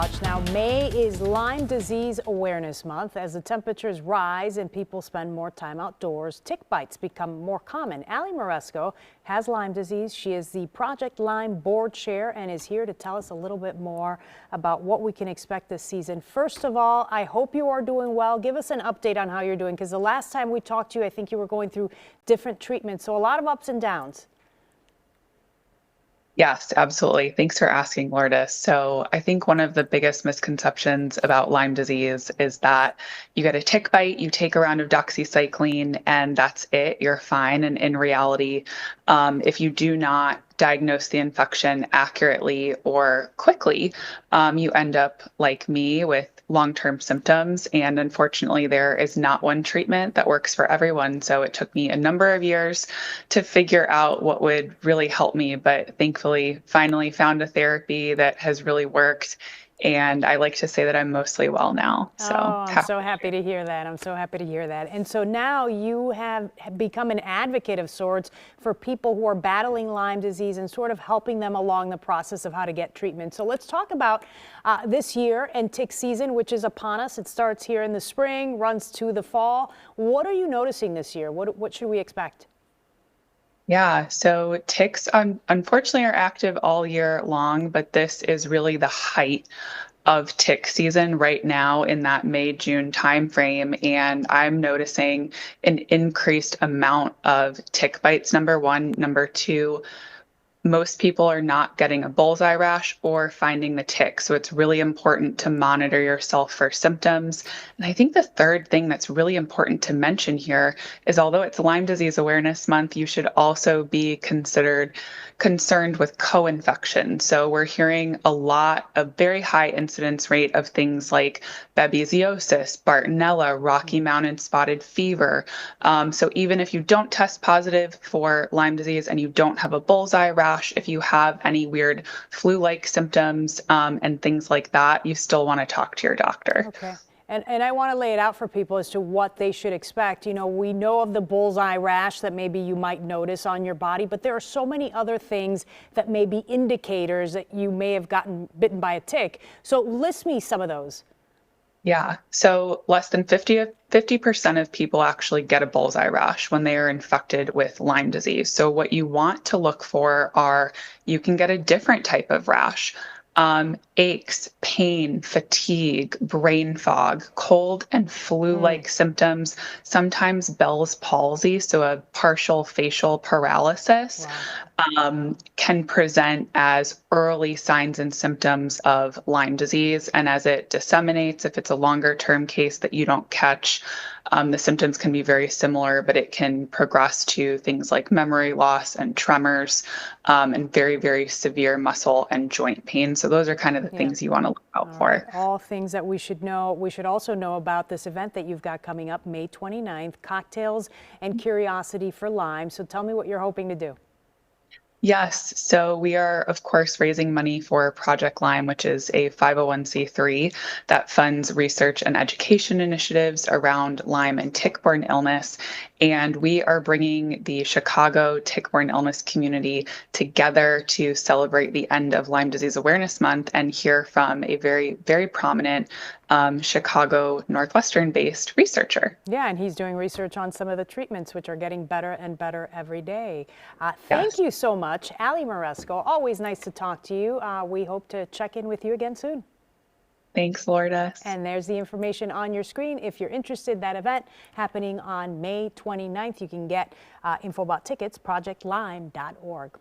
watch. Now, May is Lyme Disease Awareness Month. As the temperatures rise and people spend more time outdoors, tick bites become more common. Ali Moresco has Lyme disease. She is the Project Lyme board chair and is here to tell us a little bit more about what we can expect this season. First of all, I hope you are doing well. Give us an update on how you're doing, because the last time we talked to you, I think you were going through different treatments, so a lot of ups and downs. Yes, absolutely. Thanks for asking, Lourdes. So I think one of the biggest misconceptions about Lyme disease is that you get a tick bite, you take a round of doxycycline, and that's it. You're fine. And in reality, if you do not diagnose the infection accurately or quickly, you end up like me with long-term symptoms. And unfortunately, there is not one treatment that works for everyone. So it took me a number of years to figure out what would really help me, but thankfully finally found a therapy that has really worked. And I like to say that I'm mostly well now. Oh, So I'm so happy to hear that. I'm so happy to hear that. And so now you have become an advocate of sorts for people who are battling Lyme disease and sort of helping them along the process of how to get treatment. So let's talk about this year and tick season, which is upon us. It starts here in the spring, runs to the fall. What are you noticing this year? What should we expect? yeah, so ticks unfortunately are active all year long, but this is really the height of tick season right now in that May, June timeframe. And I'm noticing an increased amount of tick bites, number one. Number two, most people are not getting a bullseye rash or finding the tick. So it's really important to monitor yourself for symptoms. And I think the third thing that's really important to mention here is, although it's Lyme Disease Awareness Month, you should also be concerned with co-infection. So we're hearing a lot of very high incidence rate of things like babesiosis, Bartonella, Rocky Mountain spotted fever. So even if you don't test positive for Lyme disease and you don't have a bullseye rash, if you have any weird flu-like symptoms and things like that, you still want to talk to your doctor. Okay. And I want to lay it out for people as to what they should expect. You know, we know of the bullseye rash that maybe you might notice on your body, but there are so many other things that may be indicators that you may have gotten bitten by a tick. So list me some of those. Yeah, so less than 50% of people actually get a bullseye rash when they are infected with Lyme disease. So what you want to look for are, you can get a different type of rash. Aches, pain, fatigue, brain fog, cold and flu-like symptoms, sometimes Bell's palsy, so a partial facial paralysis. Can present as early signs and symptoms of Lyme disease. And as it disseminates, if it's a longer term case that you don't catch, the symptoms can be very similar, but it can progress to things like memory loss and tremors, and very, very severe muscle and joint pain. So those are kind of the things you want to look out for. Right. All things that we should know. We should also know about this event that you've got coming up May 29th, Cocktails and Curiosity for Lyme. So tell me what you're hoping to do. Yes. So we are, of course, raising money for Project Lyme, which is a 501(c)(3) that funds research and education initiatives around Lyme and tick-borne illness. And we are bringing the Chicago tick-borne illness community together to celebrate the end of Lyme Disease Awareness Month and hear from a very, very prominent Chicago Northwestern-based researcher. Yeah, and he's doing research on some of the treatments, which are getting better and better every day. Thank Yes. you so much, Ali Moresco. Always nice to talk to you. We hope to check in with you again soon. Thanks, Lourdes. And there's the information on your screen. If you're interested, that event happening on May 29th, you can get info about tickets, projectlyme.org.